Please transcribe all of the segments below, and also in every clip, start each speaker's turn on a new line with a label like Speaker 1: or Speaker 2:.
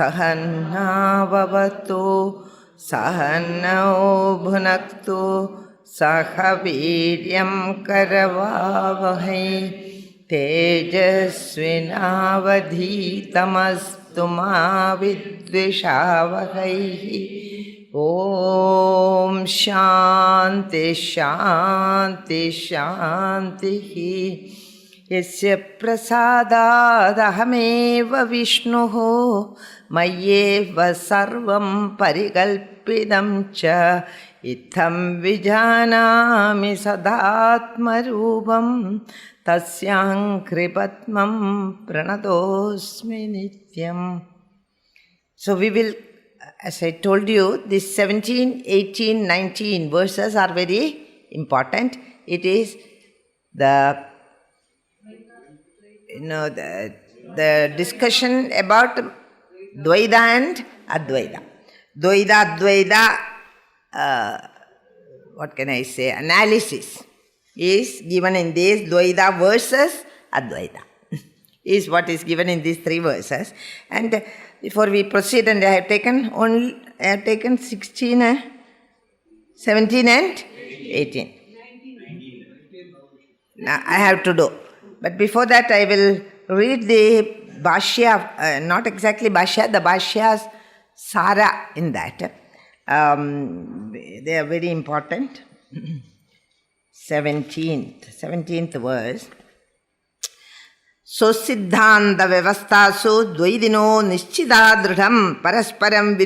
Speaker 1: Sahana vavatu sahanau bhunaktu sahaviryam karavavahai tejasvinavadhitamastu ma vidvishavahai. Om Shanti Shanti Shanti. Yasya prasadadahameva Vishnuhu mayyeva sarvam parikalpidam cha itham vijanami sadatmarubam tasyang kripatmam pranadosmi nityam. So we will, as I told you, these 17, 18, 19 verses are very important. It is the the discussion about Dvaita and Advaita. Dvaita, Advaita, what can I say, analysis is given in these Dvaita versus Advaita. Is what is given in these three verses. And before we proceed, and I have taken 16, 17 and 18. Now I have to do. But before that, I will read the Bhashya, not exactly Bhashya, the Bhashya's Sara in that. They are very important. 17th verse. So siddhanta vyavastasu dvaidino nischida dridham parasparam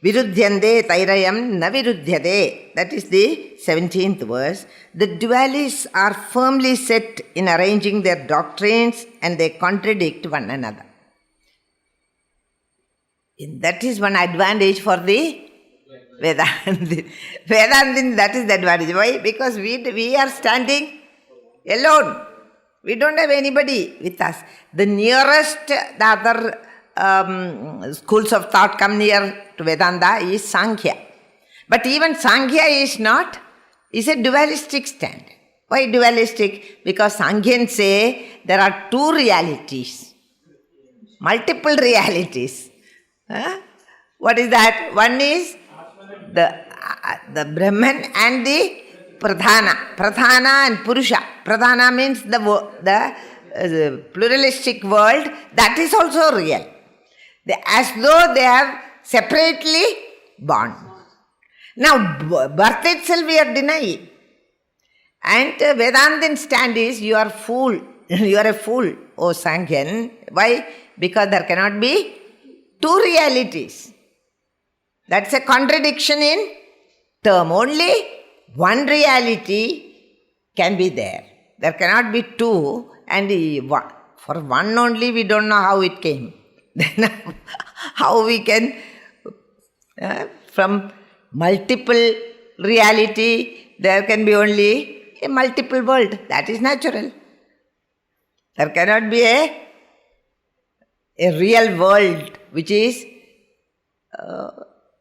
Speaker 1: viruddhyante tairayam na viruddhyate. That is the 17th verse. The dualists are firmly set in arranging their doctrines and they contradict one another. That is one advantage for the Vedantin. Vedantin, that is the advantage. Why? Because we are standing alone. We don't have anybody with us. The nearest, the other schools of thought come near to Vedanta is Sankhya. But even Sankhya is a dualistic stand. Why dualistic? Because Sankhyan say there are two realities, multiple realities. What is that? One is the Brahman and the Pradhana. Pradhana and Purusha. Pradhana means the pluralistic world. That is also real. As though they have separately born. Now, birth itself we are denying. And Vedantin stand is, you are fool. You are a fool, O Sankhyan. Why? Because there cannot be two realities. That's a contradiction in term. Only one reality can be there. There cannot be two, and for one only we don't know how it came. Then how we can, from multiple reality, there can be only a multiple world. That is natural. There cannot be a real world which is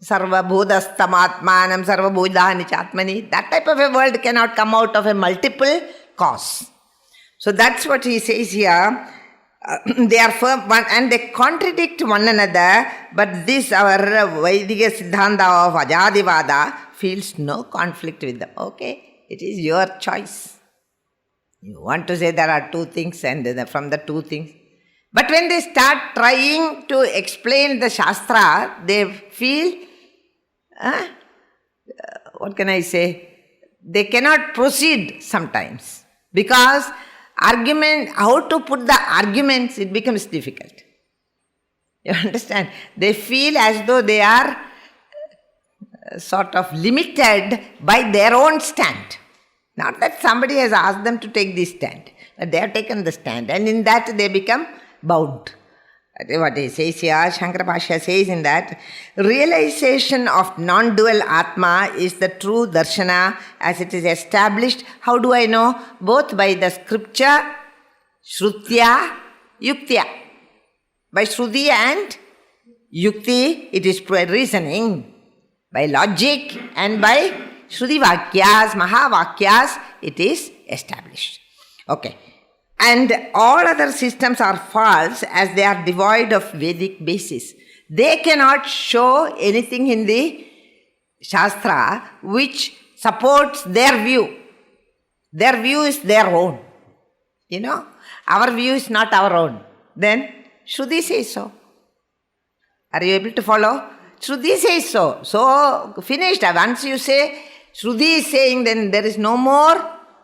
Speaker 1: sarvabhudastamatmanam sarvabhudani chatmani. That type of a world cannot come out of a multiple cause. So that's what he says here. They are firm one and they contradict one another, but this our Vaidika Siddhanta of Ajadivada feels no conflict with them. Okay, it is your choice. You want to say there are two things and from the two things. But when they start trying to explain the Shastra, they feel, what can I say, they cannot proceed sometimes. Because how to put the arguments, it becomes difficult. You understand? They feel as though they are sort of limited by their own stand. Not that somebody has asked them to take this stand. But they have taken the stand, and in that they become bound. What he says here, Shankara Bhashya says in that, realization of non-dual Atma is the true darshana as it is established. How do I know? Both by the scripture, Shrutya, Yuktya. By Shruti and Yukti, it is reasoning. By logic and by Shruti Vakyas, Mahavakyas, it is established. Okay. And all other systems are false as they are devoid of Vedic basis. They cannot show anything in the Shastra which supports their view. Their view is their own. Our view is not our own. Then Shruti says so. Are you able to follow? Shruti says so. So, finished. Once you say Shruti is saying, then there is no more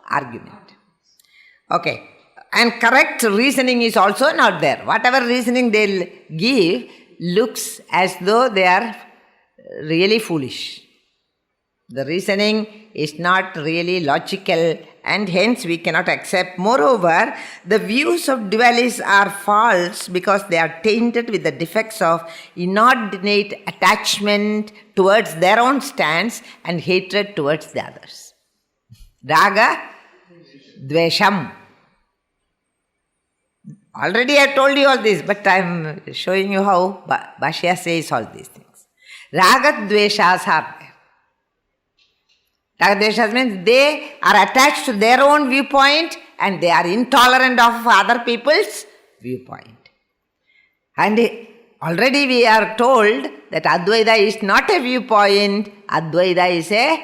Speaker 1: argument. Okay. And correct reasoning is also not there. Whatever reasoning they'll give looks as though they are really foolish. The reasoning is not really logical, and hence we cannot accept. Moreover, the views of dualists are false because they are tainted with the defects of inordinate attachment towards their own stance and hatred towards the others. Raga, Dvesham. Already I told you all this, but I am showing you how Bhashya says all these things. Raga Dveshas are there. Raga Dveshas means they are attached to their own viewpoint and they are intolerant of other people's viewpoint. And already we are told that Advaita is not a viewpoint, Advaita is a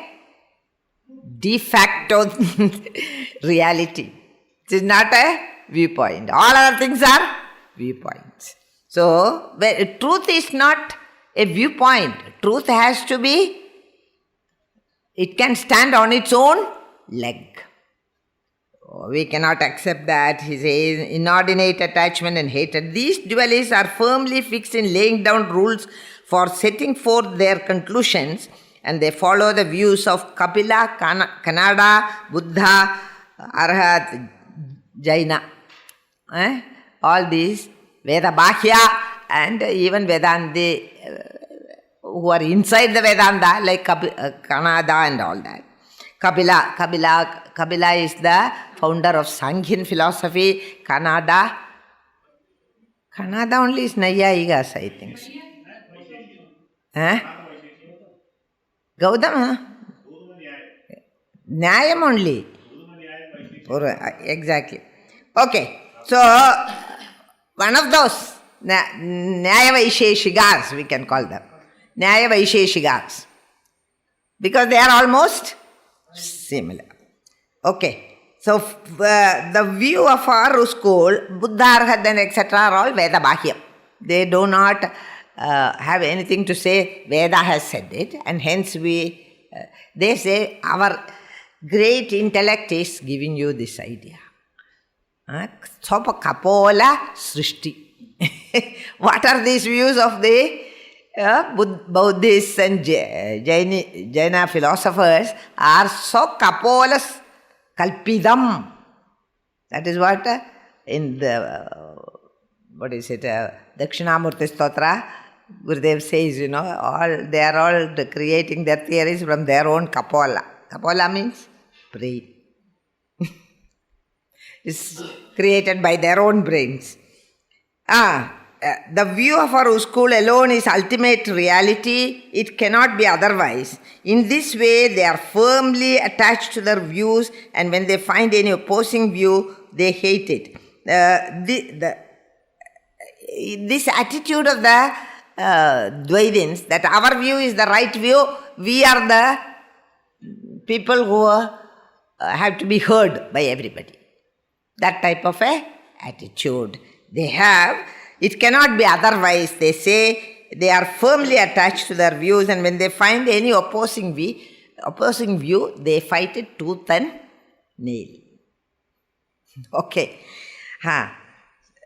Speaker 1: de facto reality. It is not a viewpoint. All other things are viewpoints. So, truth is not a viewpoint. Truth has to be, it can stand on its own leg. We cannot accept that. He says, inordinate attachment and hatred. These dualists are firmly fixed in laying down rules for setting forth their conclusions, and they follow the views of Kapila, Kannada, Buddha, Arhat, Jaina. All these Veda Bhashya and even Vedanti who are inside the Vedanta like Kannada and all that. Kapila is the founder of Sankhyan philosophy. Kannada only is Nayayikas, I think. Gautama? Nyayam only. Exactly. Okay. So, one of those Nyaya Vaisheshikas, we can call them. Nyaya Vaisheshikas. Because they are almost similar. Okay. So, the view of our school, Buddha, Arhat and etc. are all Veda Bhashya. They do not have anything to say. Veda has said it, and hence they say our great intellect is giving you this idea. Sopa Kapola Srishti. What are these views of the Buddhists and Jaina philosophers are so Kapolas Kalpidam. That is what in the, Dakshinamurti Stotra, Gurudev says, they are all creating their theories from their own Kapola. Kapola means brain. Is created by their own brains. The view of our school alone is ultimate reality. It cannot be otherwise. In this way, they are firmly attached to their views, and when they find any opposing view, they hate it. This attitude of the Dvaitins, that our view is the right view, we are the people who have to be heard by everybody. That type of a attitude they have. It cannot be otherwise. They say they are firmly attached to their views, and when they find any opposing view, they fight it tooth and nail. Okay.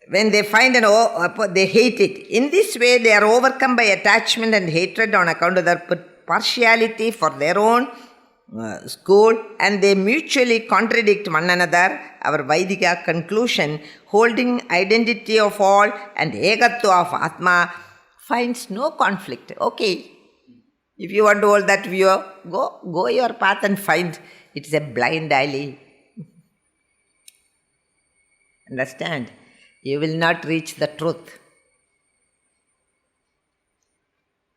Speaker 1: When they find they hate it. In this way, they are overcome by attachment and hatred on account of their partiality for their own school, and they mutually contradict one another. Our Vaidika conclusion, holding identity of all and egatva of Atma, finds no conflict. Okay, if you want to hold that view, go your path and find. It is a blind alley. Understand? You will not reach the truth.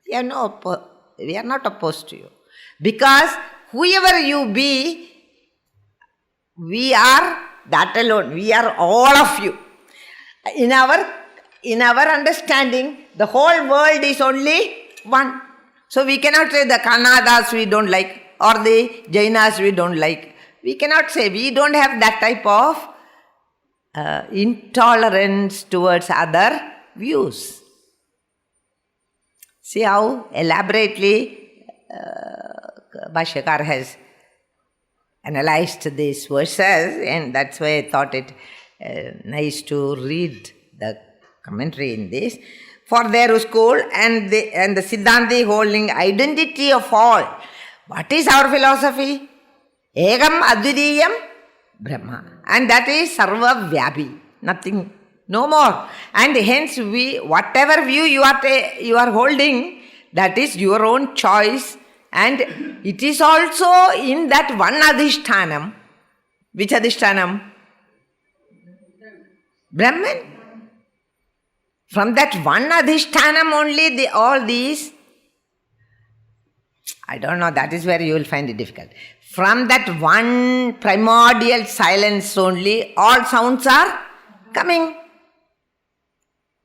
Speaker 1: We are not opposed to you. Because whoever you be, we are that alone. We are all of you. In our understanding, the whole world is only one. So we cannot say the Kannadas we don't like or the Jainas we don't like. We cannot say. We don't have that type of intolerance towards other views. See how elaborately Bhashyakar has analyzed these verses, and that's why I thought it nice to read the commentary in this. For their school and the Siddhanti holding identity of all. What is our philosophy? Egam Advidiyam Brahma. And that is Sarva Vyapi. Nothing, no more. And hence whatever view you are holding, that is your own choice. And it is also in that one Adhishtanam. Which Adhishtanam? Brahman. From that one Adhishtanam only all these, I don't know, that is where you will find it difficult. From that one primordial silence only, all sounds are coming.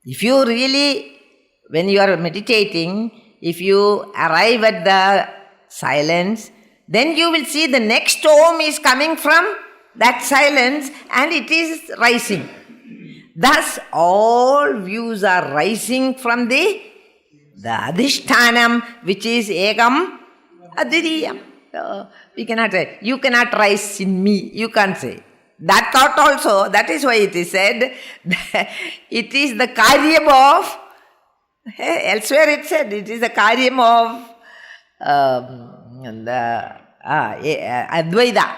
Speaker 1: If you really, when you are meditating, if you arrive at the silence, then you will see the next Om is coming from that silence and it is rising. Thus, all views are rising from the Adhishtanam, which is Egam Advidiyam. We cannot say, you cannot rise in me. You can't say. That thought also, that is why it is said, it is the karyam of, elsewhere it said, it is the karyam of Advaita.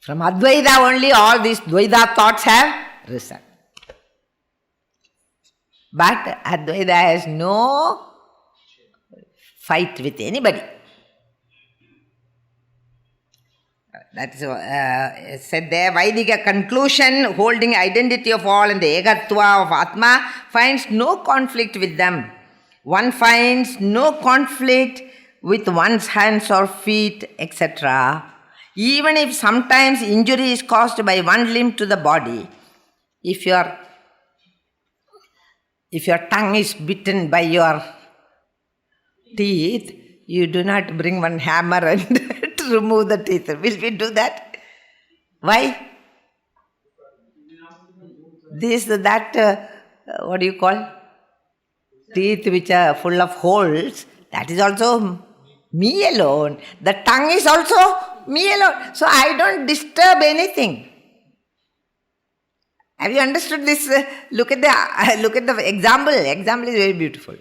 Speaker 1: From Advaita only all these Dvaita thoughts have risen. But Advaita has no fight with anybody. That is said there, Vaidika conclusion, holding identity of all and the egatva of Atma, finds no conflict with them. One finds no conflict with one's hands or feet, etc. Even if sometimes injury is caused by one limb to the body, if your tongue is bitten by your teeth, you do not bring one hammer and remove the teeth. Will we do that? Why? What do you call? Teeth which are full of holes, that is also me alone. The tongue is also me alone. So I don't disturb anything. Have you understood this? Look at the example. Example is very beautiful.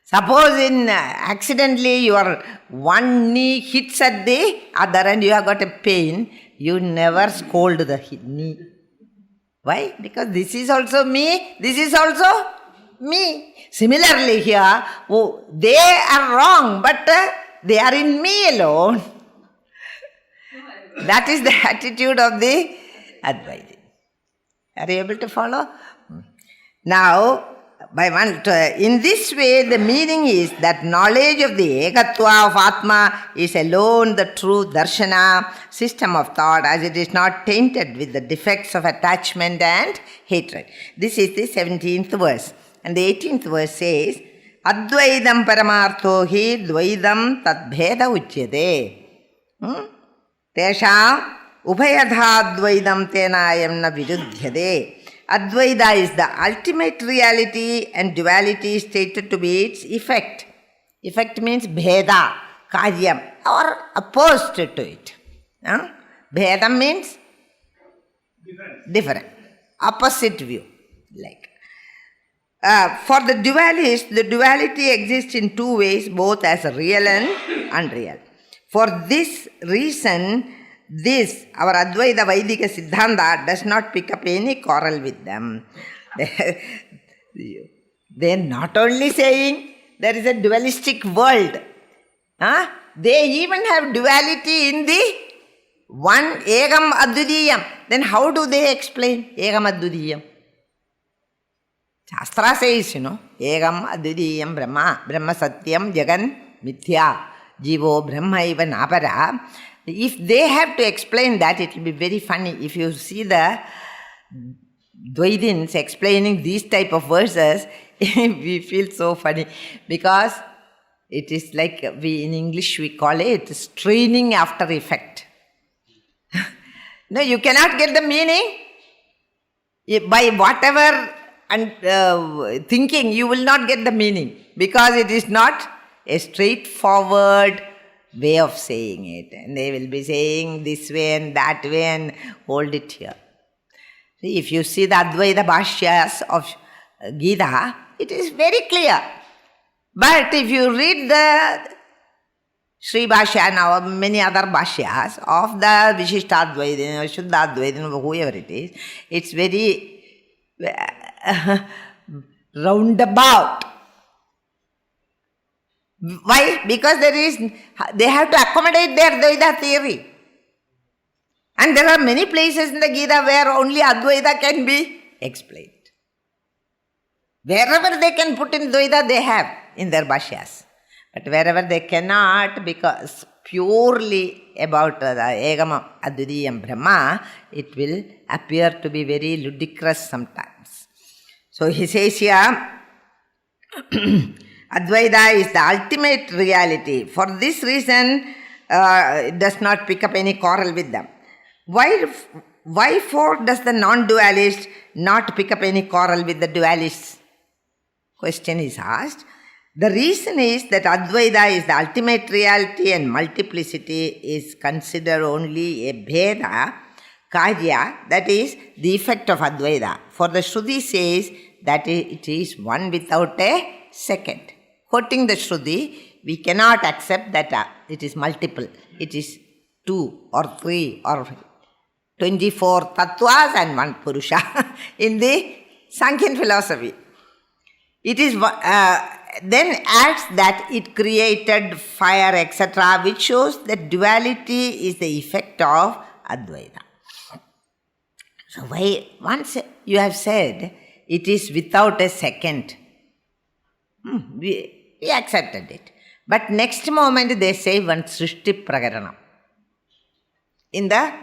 Speaker 1: Suppose accidentally your one knee hits at the other and you have got a pain, you never scold the knee. Why? Because this is also me, this is also me. Similarly here, they are wrong, but they are in me alone. That is the attitude of the Advaita. Are you able to follow? Now, in this way, the meaning is that knowledge of the egatva of Atma is alone the true darshana, system of thought, as it is not tainted with the defects of attachment and hatred. This is the 17th verse. And the 18th verse says, Advaidam paramartho hi dvaidam tadbheda uchyate. Tesham ubhayadha dvaidam tenayam na viruddhyade. Advaita is the ultimate reality and duality stated to be its effect. Effect means bheda, karyam, or opposed to it. Bhedam means different, opposite view. For the dualist, the duality exists in two ways, both as real and unreal. For this reason, our Advaita Vaidika Siddhanta does not pick up any quarrel with them. They are not only saying there is a dualistic world. They even have duality in the one Egam Advitiyam. Then how do they explain Egam Advitiyam? Shastra says, Egam Advitiyam Brahma, Brahma Satyam Jagan Mithya, Jivo Brahma Iva Napara. If they have to explain that, it will be very funny. If you see the Dvaidins explaining these type of verses, we feel so funny, because it is like in English we call it straining after effect. No, you cannot get the meaning. By whatever thinking, you will not get the meaning, because it is not a straightforward way of saying it. And they will be saying this way and that way and hold it here. See, if you see the Advaita Bhashyas of Gita, it is very clear. But if you read the Sri Bhashya and many other Bhashyas of the Vishishtadvaitin or Shuddhadvaitin or whoever it is, it's very roundabout. Why? Because they have to accommodate their Dvaita theory. And there are many places in the Gita where only Advaita can be explained. Wherever they can put in Dvaita, they have in their Bhashyas. But wherever they cannot, because purely about the Egam Advitiyam Brahma, it will appear to be very ludicrous sometimes. So he says here, Advaita is the ultimate reality. For this reason, it does not pick up any quarrel with them. Why for does the non-dualist not pick up any quarrel with the dualists? Question is asked. The reason is that Advaita is the ultimate reality and multiplicity is considered only a bheda, karya, that is the effect of Advaita. For the Shruti says that it is one without a second. Quoting the Shruti, we cannot accept that it is multiple. It is 2 or 3 or 24 tattvas and 1 Purusha in the Sankhyan philosophy. It is then adds that it created fire, etc., which shows that duality is the effect of Advaita. So once you have said it is without a second, we accepted it. But next moment they say one suṣupti prakaranam. In the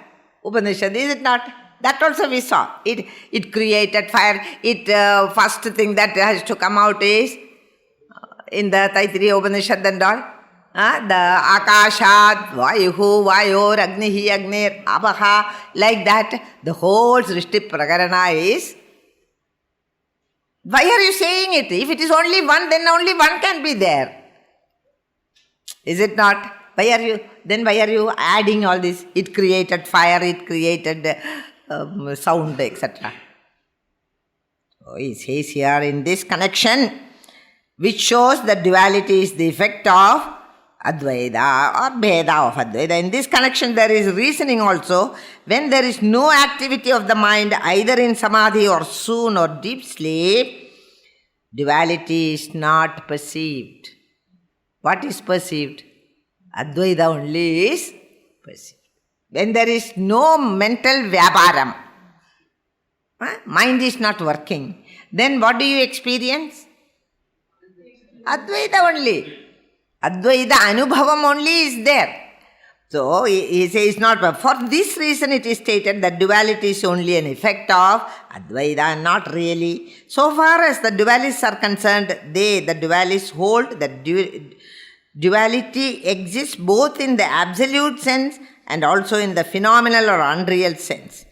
Speaker 1: Upanishad, is it not? That also we saw. It created fire. First thing that has to come out is in the Taittiriya Upanishad and all. The Akashat, Vayuhu, Vayor, Agnihi, Agnir, Abaha, like that. The whole Srishti Prakarana is. Why are you saying it? If it is only one, then only one can be there. Is it not? Why are you adding all this? It created fire, it created sound, etc. So he says here in this connection, which shows that duality is the effect of Advaita or Bheda of Advaita. In this connection there is reasoning also. When there is no activity of the mind either in Samadhi or soon or deep sleep, duality is not perceived. What is perceived? Advaita only is perceived. When there is no mental vyaparam, mind is not working, then what do you experience? Advaita only. Advaita anubhavam only is there. So he says not. For this reason it is stated that duality is only an effect of Advaita, not really. So far as the dualists are concerned, the dualists hold that duality exists both in the absolute sense and also in the phenomenal or unreal sense.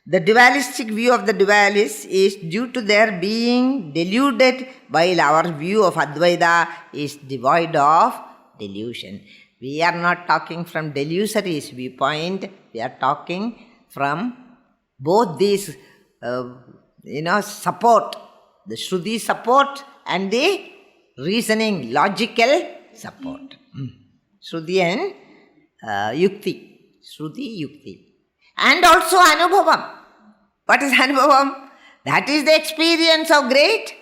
Speaker 1: The dualistic view of the dualists is due to their being deluded, while our view of Advaita is devoid of delusion. We are not talking from delusory viewpoint, we are talking from both these, support, the Shruti support and the reasoning, logical support. Shruti and yukti. Shruti, yukti. And also anubhavam. What is anubhavam? That is the experience of great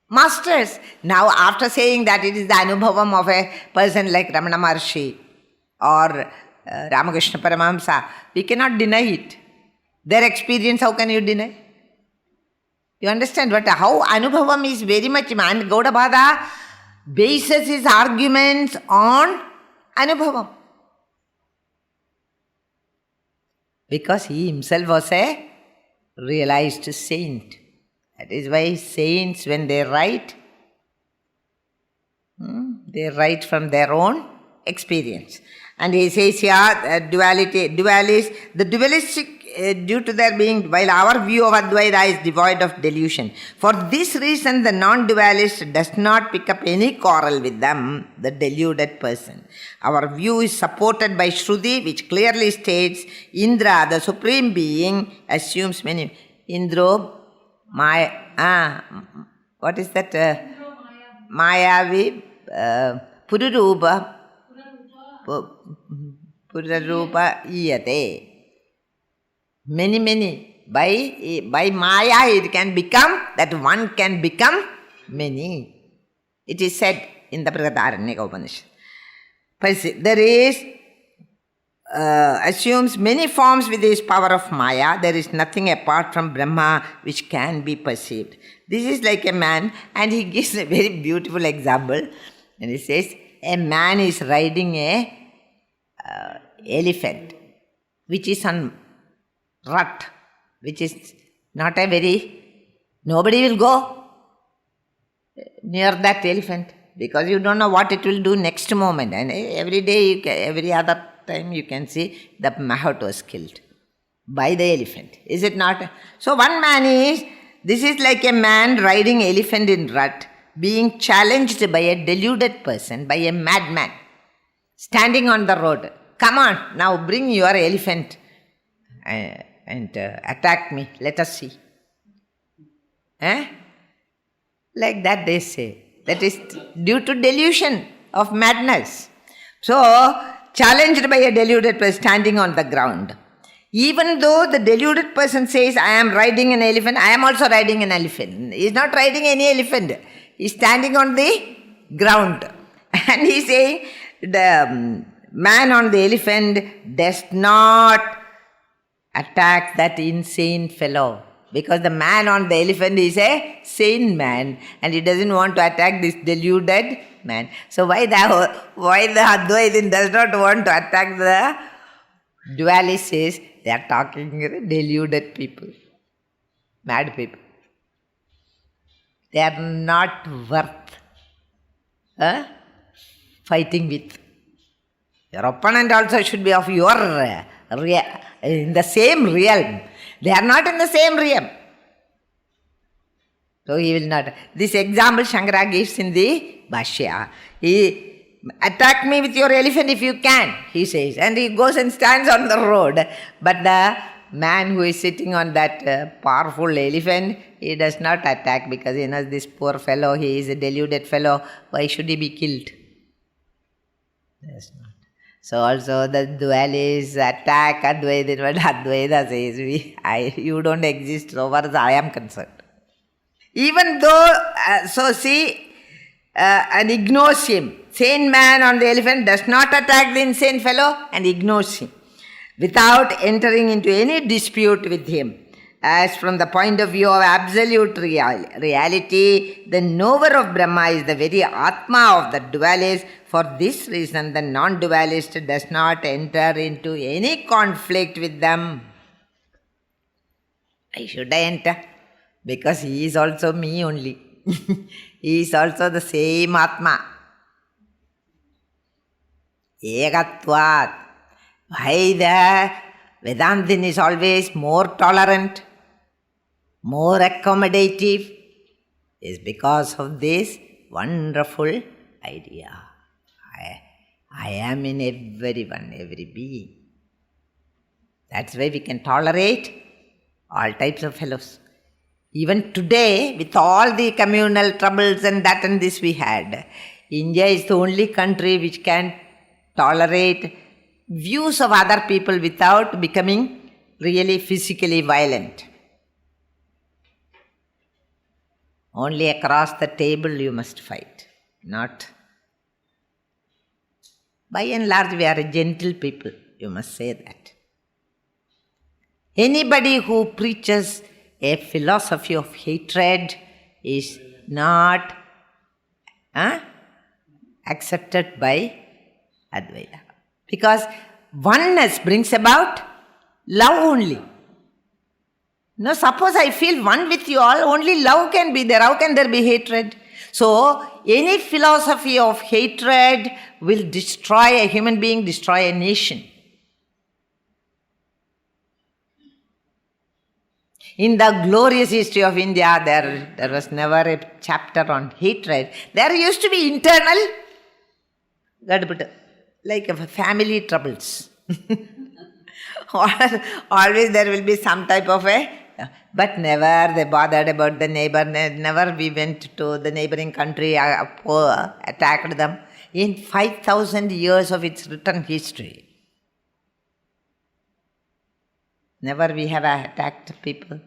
Speaker 1: masters. Now, after saying that it is the anubhavam of a person like Ramana Maharshi or Ramakrishna Paramahamsa, we cannot deny it. Their experience, how can you deny? You understand how anubhavam is very much, and Gaudabhada bases his arguments on anubhavam. Because he himself was a realized saint. That is why saints, when they write from their own experience. And he says here, the dualistic, due to their being, while our view of Advaita is devoid of delusion. For this reason, the non-dualist does not pick up any quarrel with them, the deluded person. Our view is supported by Shruti, which clearly states, Indra, the supreme being, assumes many. Indro, Maya, what is that? Mayavi, Pururupa, Iyate. Many. By Maya it can become, that one can become many. It is said in the Brihadaranyaka Upanishad. There is, assumes many forms with his power of Maya. There is nothing apart from Brahma which can be perceived. This is like a man, and he gives a very beautiful example. And he says, a man is riding a elephant, which is on rut, which is not a very, nobody will go near that elephant because you don't know what it will do next moment. And every day, every other time you can see the mahout was killed by the elephant. Is it not? So one man is, this is like a man riding elephant in rut, being challenged by a deluded person, by a madman, standing on the road. Come on, now bring your elephant and attack me. Let us see. Like that they say. That is due to delusion of madness. So, challenged by a deluded person standing on the ground. Even though the deluded person says, I am riding an elephant, I am also riding an elephant. He is not riding any elephant. He is standing on the ground. And he is saying, the man on the elephant does not attack that insane fellow. Because the man on the elephant is a sane man and he doesn't want to attack this deluded man. So why the Advaitin does not want to attack the dualist is they are talking deluded people, mad people. They are not worth fighting with. Your opponent also should be of your in the same realm. They are not in the same realm. So he will not. This example Shankara gives in the Bhashya. He attack me with your elephant if you can, he says. And he goes and stands on the road. But the man who is sitting on that powerful elephant, he does not attack because he knows this poor fellow, he is a deluded fellow. Why should he be killed? Yes, not. So also the dualists attack Advaita, but Advaita says, you don't exist so far as I am concerned. Even though, and ignores him. Sane man on the elephant does not attack the insane fellow and ignores him without entering into any dispute with him. As from the point of view of absolute reality, the knower of Brahma is the very Atma of the dualist. For this reason, the non-dualist does not enter into any conflict with them. Why should I enter? Because he is also me only. He is also the same Atma. Egatvat. Why the Vedantin is always more tolerant, more accommodative, is because of this wonderful idea. I am in everyone, every being. That's why we can tolerate all types of fellows. Even today, with all the communal troubles and that and this we had, India is the only country which can tolerate views of other people without becoming really physically violent. Only across the table you must fight, not. By and large, we are a gentle people, you must say that. Anybody who preaches a philosophy of hatred is not accepted by Advaita. Because oneness brings about love only. Now, suppose I feel one with you all, only love can be there. How can there be hatred? So, any philosophy of hatred will destroy a human being, destroy a nation. In the glorious history of India, there was never a chapter on hatred. There used to be internal, like family troubles. Always there will be some type of but never they bothered about the neighbor. Never we went to the neighboring country, attacked them. In 5,000 years of its written history, never we have attacked people.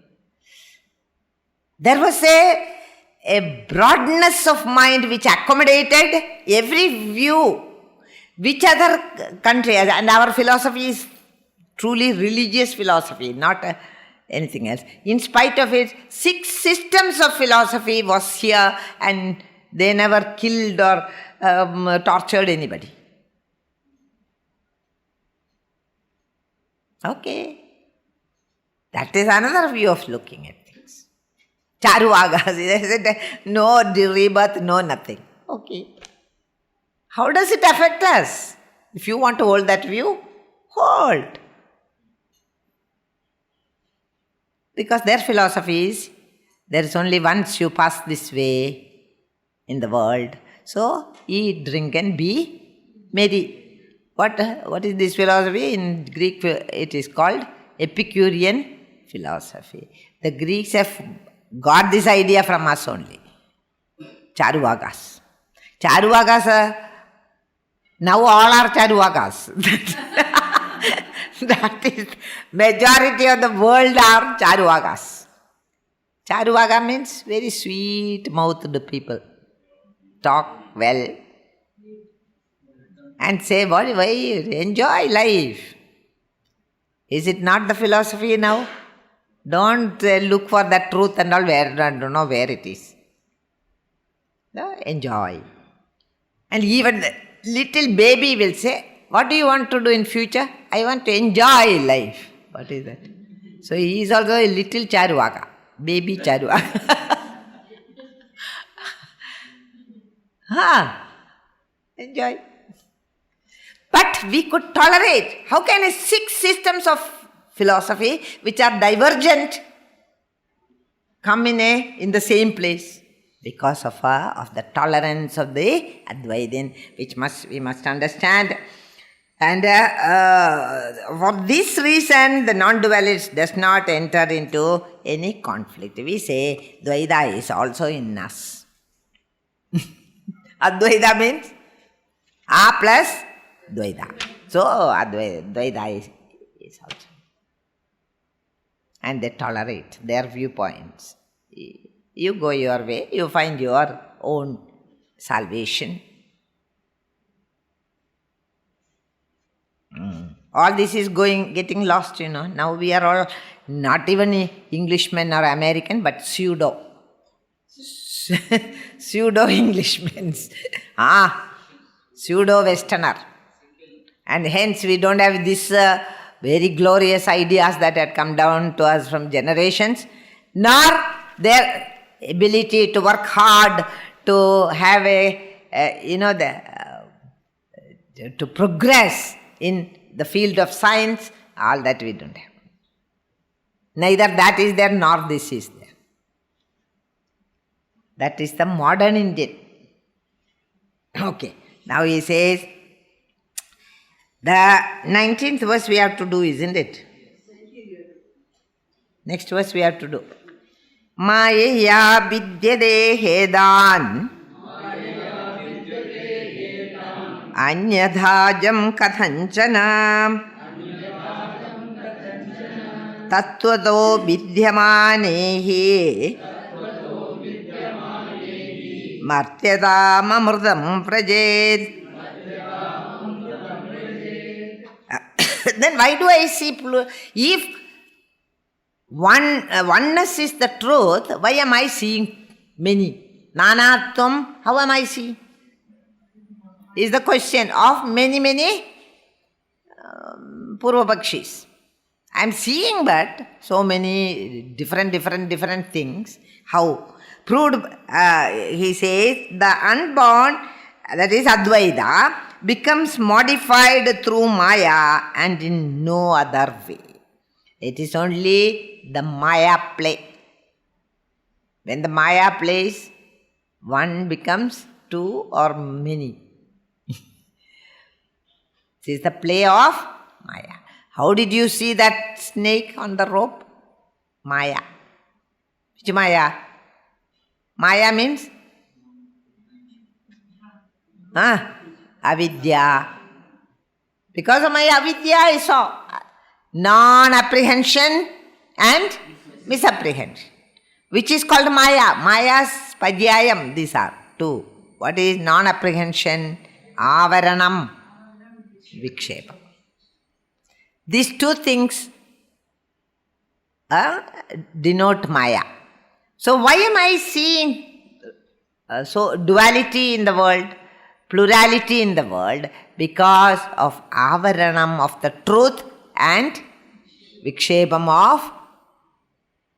Speaker 1: There was a broadness of mind which accommodated every view. Which other country, and our philosophy is truly religious philosophy, not anything else. In spite of it, 6 systems of philosophy was here and they never killed or tortured anybody. Okay. That is another view of looking at things. Charuvagas, no rebirth, no nothing. Okay. How does it affect us? If you want to hold that view, hold. Because their philosophy is, there is only once you pass this way in the world. So, eat, drink and be merry. What is this philosophy? In Greek it is called Epicurean philosophy. The Greeks have got this idea from us only. Charuvagas. Charuvagas, now all are Charuvagas. That is, majority of the world are Charuvagas. Charuvaga means very sweet-mouthed people. Talk well. And say, why enjoy life. Is it not the philosophy now? Don't look for that truth and all, don't know where it is. No, enjoy. And even the little baby will say, what do you want to do in future? I want to enjoy life. What is that? So he is also a little Charuvaga, baby Charuvaga. Enjoy. But we could tolerate. How can 6 systems of philosophy which are divergent come in the same place? Because of the tolerance of the Advaitin, which we must understand. And for this reason, the non-dualist does not enter into any conflict. We say Dvaita is also in us. Advaita means A plus Dvaita. So Dvaita is also. And they tolerate their viewpoints. You go your way, you find your own salvation. All this is getting lost, Now we are all not even Englishmen or American, but pseudo-Englishmen. Pseudo-Westerner. And hence we don't have this very glorious ideas that had come down to us from generations, nor their ability to work hard, to have to progress in the field of science, all that we don't have. Neither that is there nor this is there. That is the modern Indian. Okay, now he says, the 19th verse we have to do, isn't it? Next verse we have to do. Maya vidyade hedan Anyadhajam kathanchana tattvato vidyamanehi martyadam amrutam prajet. Then why do I see if oneness is the truth, why am I seeing many? Nanatvam, how am I seeing? Is the question of many Purvapakshis. I am seeing but so many different things. How? Proved, he says, the unborn, that is Advaita, becomes modified through Maya and in no other way. It is only the Maya play. When the Maya plays, one becomes two or many. This is the play of Maya. How did you see that snake on the rope? Maya. Which Maya? Maya means? Avidya. Because of my avidya, I saw non-apprehension and misapprehension, which is called Maya. Maya's Padhyayam, these are two. What is non-apprehension? Avaranam, Vikshepam. These two things denote Maya. So why am I seeing duality in the world, plurality in the world? Because of avaranam of the truth and vikshepam of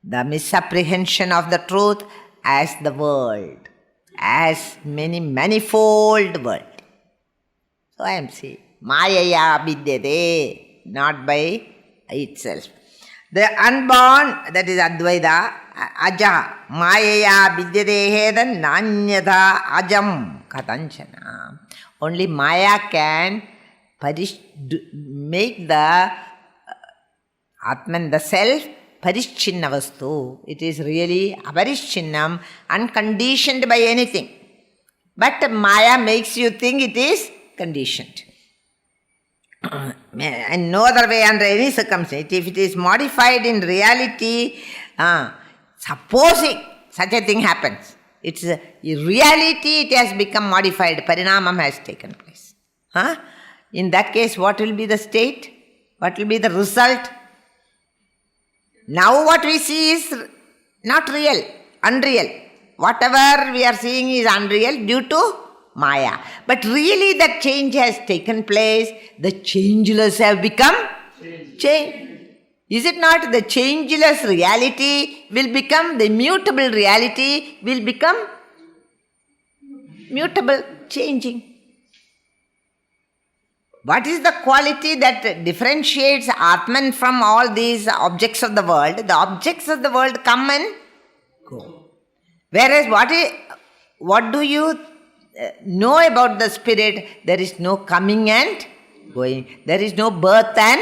Speaker 1: the misapprehension of the truth as the world, as manifold world. So I am seeing Mayaya vidyate, not by itself. The unborn, that is Advaita, Aja, Mayaya vidyate then Nanyata Ajam Katanchana. Only Maya can make the Atman, the self, Parishchinna Vastu. It is really Aparishchinnam, unconditioned by anything. But Maya makes you think it is conditioned. And no other way under any circumstance. If it is modified in reality, supposing such a thing happens, it's in reality it has become modified, parinamam has taken place. In that case, what will be the state? What will be the result? Now what we see is not real, unreal. Whatever we are seeing is unreal due to Maya. But really that change has taken place. The changeless have become changed. Is it not? The changeless reality will become, the immutable reality will become mutable, changing. What is the quality that differentiates Atman from all these objects of the world? The objects of the world come and go. Whereas what do you know about the spirit? There is no coming and going. There is no birth and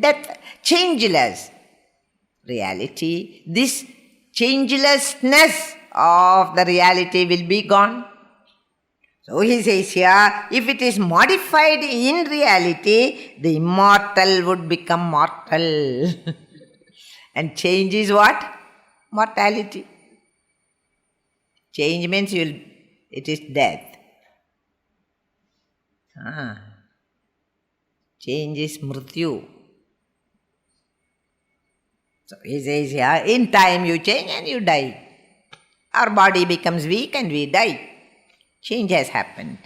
Speaker 1: death. Changeless reality. This changelessness of the reality will be gone. So he says here, if it is modified in reality, the immortal would become mortal. And change is what? Mortality. Change means it is death. Change is mrityu. So he says here, in time you change and you die. Our body becomes weak and we die. Change has happened.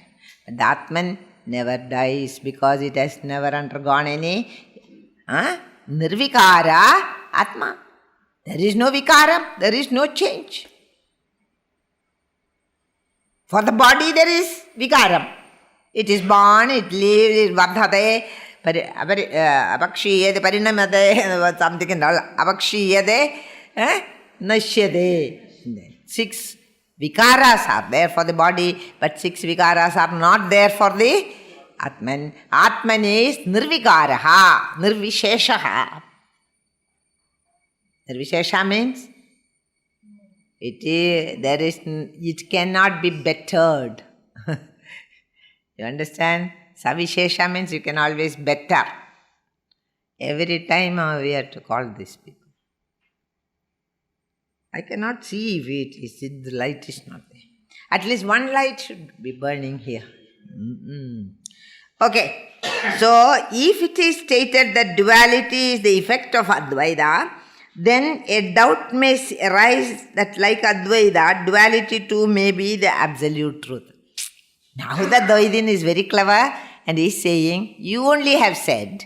Speaker 1: But the Atman never dies because it has never undergone any nirvikara Atma. There is no vikaram, there is no change. For the body there is vikaram. It is born, it lives, it vardhate, apakshiyate, parinamate, something and all. Apakshiyate, nashyate. 6 vikaras are there for the body, but 6 vikaras are not there for the Atman. Atman is nirvikaraha, nirvisheshaha. Nirvishesha means it cannot be bettered. You understand? Savishesha means you can always better. Every time we have to call these people. I cannot see if it is, the light is not there. At least one light should be burning here. Okay, so if it is stated that duality is the effect of Advaita, then a doubt may arise that like Advaita, duality too may be the absolute truth. Now the Dvaidin is very clever and he is saying, you only have said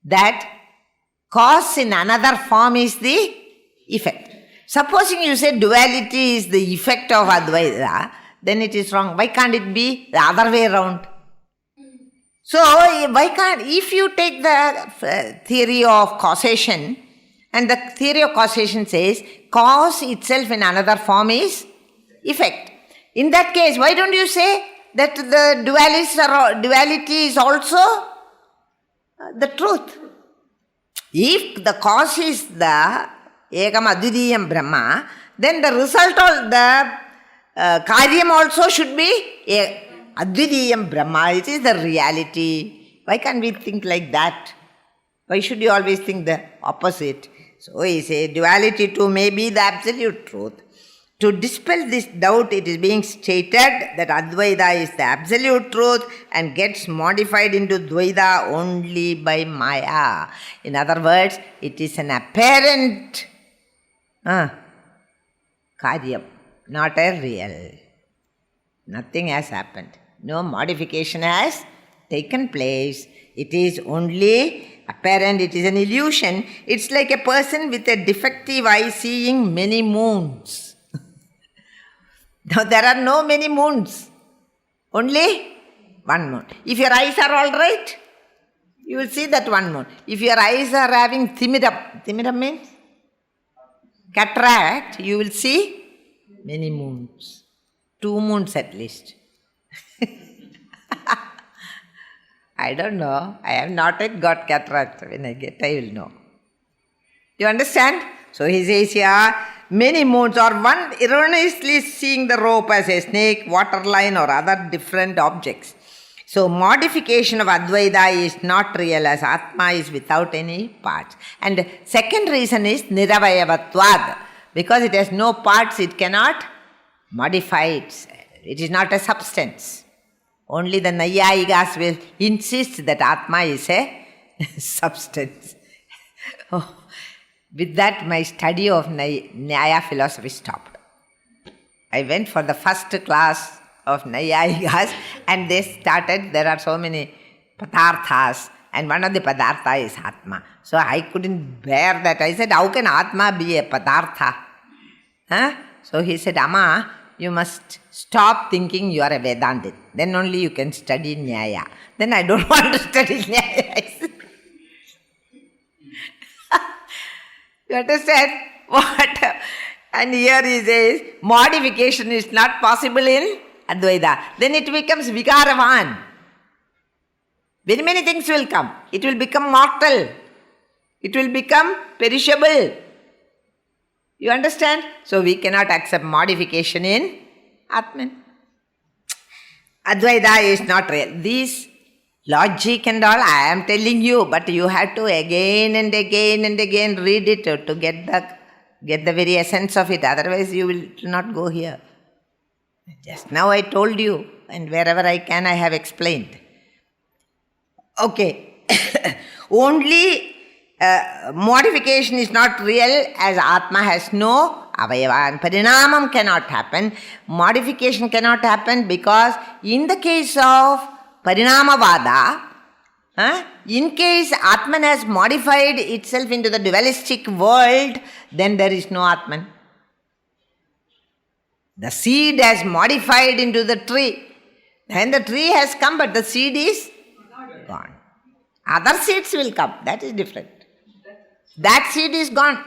Speaker 1: that cause in another form is the effect. Supposing you say duality is the effect of Advaita, then it is wrong. Why can't it be the other way around? So, why can't, if you take the theory of causation, and the theory of causation says, cause itself in another form is effect. In that case, why don't you say that the duality is also the truth? If the cause is the Ekam Advidiyam Brahma, then the result of the Karyam also should be Advidiyam Brahma. It is the reality. Why can't we think like that? Why should you always think the opposite? So he says, duality too may be the absolute truth. To dispel this doubt, it is being stated that Advaita is the absolute truth and gets modified into Dvaita only by Maya. In other words, it is an apparent Karyam, not a real. Nothing has happened. No modification has taken place. It is only apparent, it is an illusion. It's like a person with a defective eye seeing many moons. Now there are no many moons, only one moon. If your eyes are all right, you will see that one moon. If your eyes are having thimiram means cataract, you will see many moons. 2 moons at least. I don't know. I have not yet got cataract. When I get, I will know. You understand? So he says here, many moons, or one erroneously seeing the rope as a snake, water line, or other different objects. So modification of Advaita is not real, as Atma is without any parts. And second reason is Niravayavatvad. Because it has no parts, it cannot modify it. It is not a substance. Only the Nayayikas will insist that Atma is a substance. Oh, with that, my study of Nyaya philosophy stopped. I went for the first class of Nayayikas and they started, there are so many padarthas and one of the padartha is Atma. So I couldn't bear that. I said, how can Atma be a padartha? So he said, Amma, you must stop thinking you are a Vedantist. Then only you can study Nyaya. Then I don't want to study Nyaya. You understand? What? And here he says, modification is not possible in Advaita. Then it becomes Vikaravan. Very many things will come. It will become mortal. It will become perishable. You understand? So we cannot accept modification in Atman. Advaita is not real. These logic and all, I am telling you, but you have to again and again and again read it to get the very essence of it. Otherwise you will not go here. Just now I told you, and wherever I can I have explained. Okay. Only modification is not real, as Atma has no avayava, and parinamam cannot happen. Modification cannot happen because in the case of Parinamavada, in case Atman has modified itself into the dualistic world, then there is no Atman. The seed has modified into the tree. Then the tree has come, but the seed is gone. Other seeds will come. That is different. That seed is gone.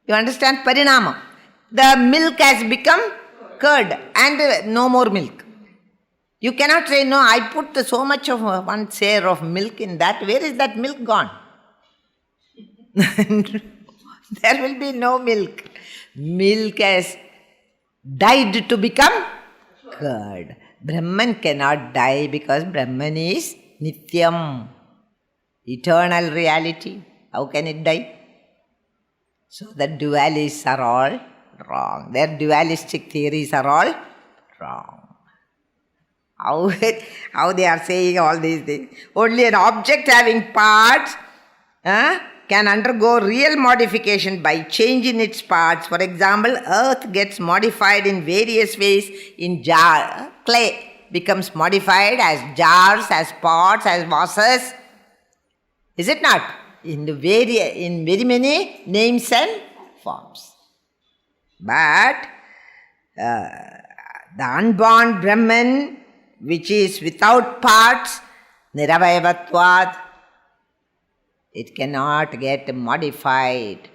Speaker 1: You understand? Parinama. The milk has become curd and no more milk. You cannot say, no, I put so much of one share of milk in that. Where is that milk gone? There will be no milk. Milk has died to become curd. Brahman cannot die because Brahman is Nityam, eternal reality. How can it die? So the dualists are all wrong. Their dualistic theories are all wrong. How they are saying all these things? Only an object having parts can undergo real modification by changing its parts. For example, earth gets modified in various ways in jar. Clay becomes modified as jars, as pots, as vases. Is it not? In very many names and forms. But the unborn Brahman, which is without parts, niravayavatvad, it cannot get modified.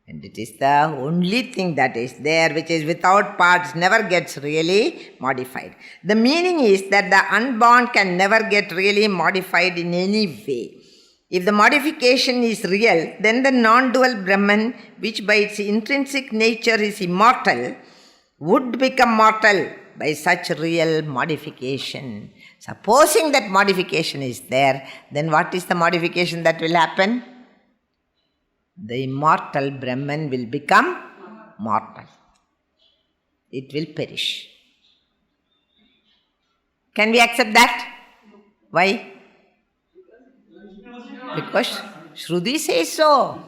Speaker 1: And it is the only thing that is there which is without parts, never gets really modified. The meaning is that the unborn can never get really modified in any way. If the modification is real, then the non-dual Brahman, which by its intrinsic nature is immortal, would become mortal by such real modification. Supposing that modification is there, then what is the modification that will happen? The immortal Brahman will become mortal. It will perish. Can we accept that? Why? Because Shruti says so.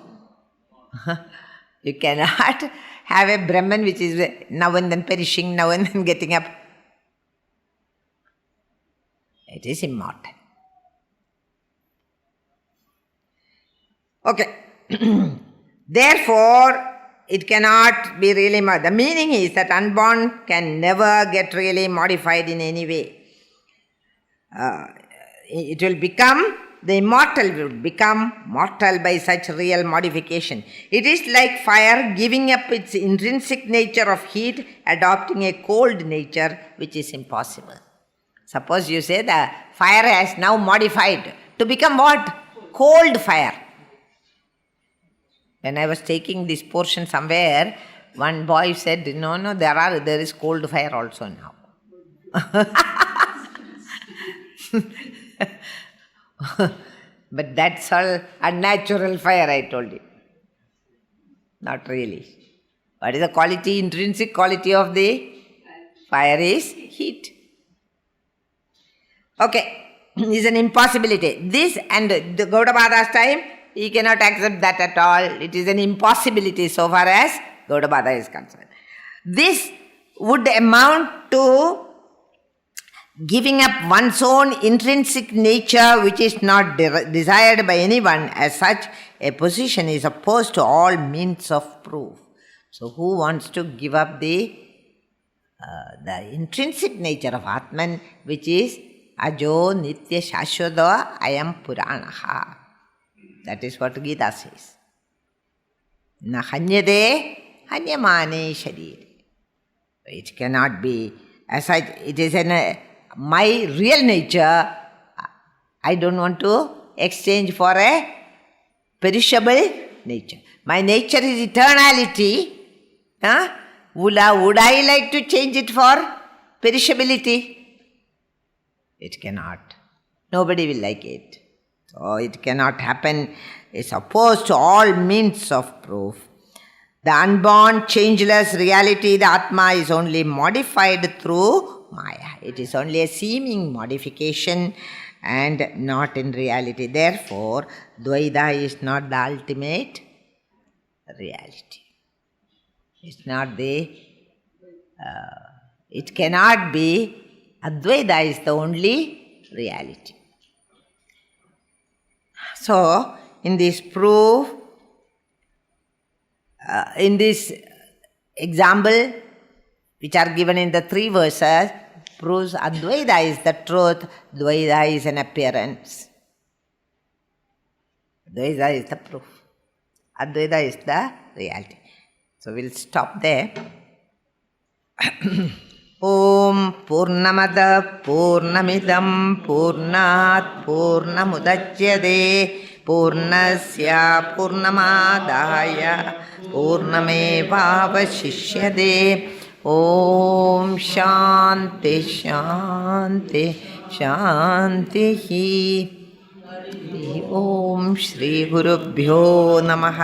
Speaker 1: You cannot have a Brahman which is now and then perishing, now and then getting up. It is immortal. Okay. Therefore, it cannot be really modified. The meaning is that unborn can never get really modified in any way. It will become, the immortal will become mortal by such real modification. It is like fire giving up its intrinsic nature of heat, adopting a cold nature, which is impossible. Suppose you say the fire has now modified to become what? Cold fire. When I was taking this portion somewhere, one boy said, no, there is cold fire also now. But that's all unnatural fire, I told you. Not really. What is the quality, intrinsic quality of the fire is heat. Okay, is an impossibility. This and the Gaudabada's time, he cannot accept that at all. It is an impossibility so far as Gaudabada is concerned. This would amount to giving up one's own intrinsic nature which is not desired by anyone. As such, a position is opposed to all means of proof. So who wants to give up the intrinsic nature of Atman, which is Ajo Nitya Shashwata Ayam Puranaha? That is what Gita says. Na hanyade hanyamane sharire. It cannot be, as such, it is my real nature. I don't want to exchange for a perishable nature. My nature is eternality. Would I like to change it for perishability? It cannot. Nobody will like it. So it cannot happen. It's opposed to all means of proof. The unborn, changeless reality, the Atma, is only modified through Maya. It is only a seeming modification and not in reality. Therefore, Dvaita is not the ultimate reality. It's not it cannot be. Advaita is the only reality. So, in this proof, in this example, which are given in the 3 verses, proves Advaita is the truth, Dvaita is an appearance. Advaita is the proof. Advaita is the reality. So we'll stop there. Om Purnamada Purnamidam Purnat Purnamudachyade Purnasya Purnamadaya Purnamevavashishyade Om Shanti ശാന്തി ശാന്തി. ഓം ശ്രീ ഗുരുഭ്യോ നമഃ.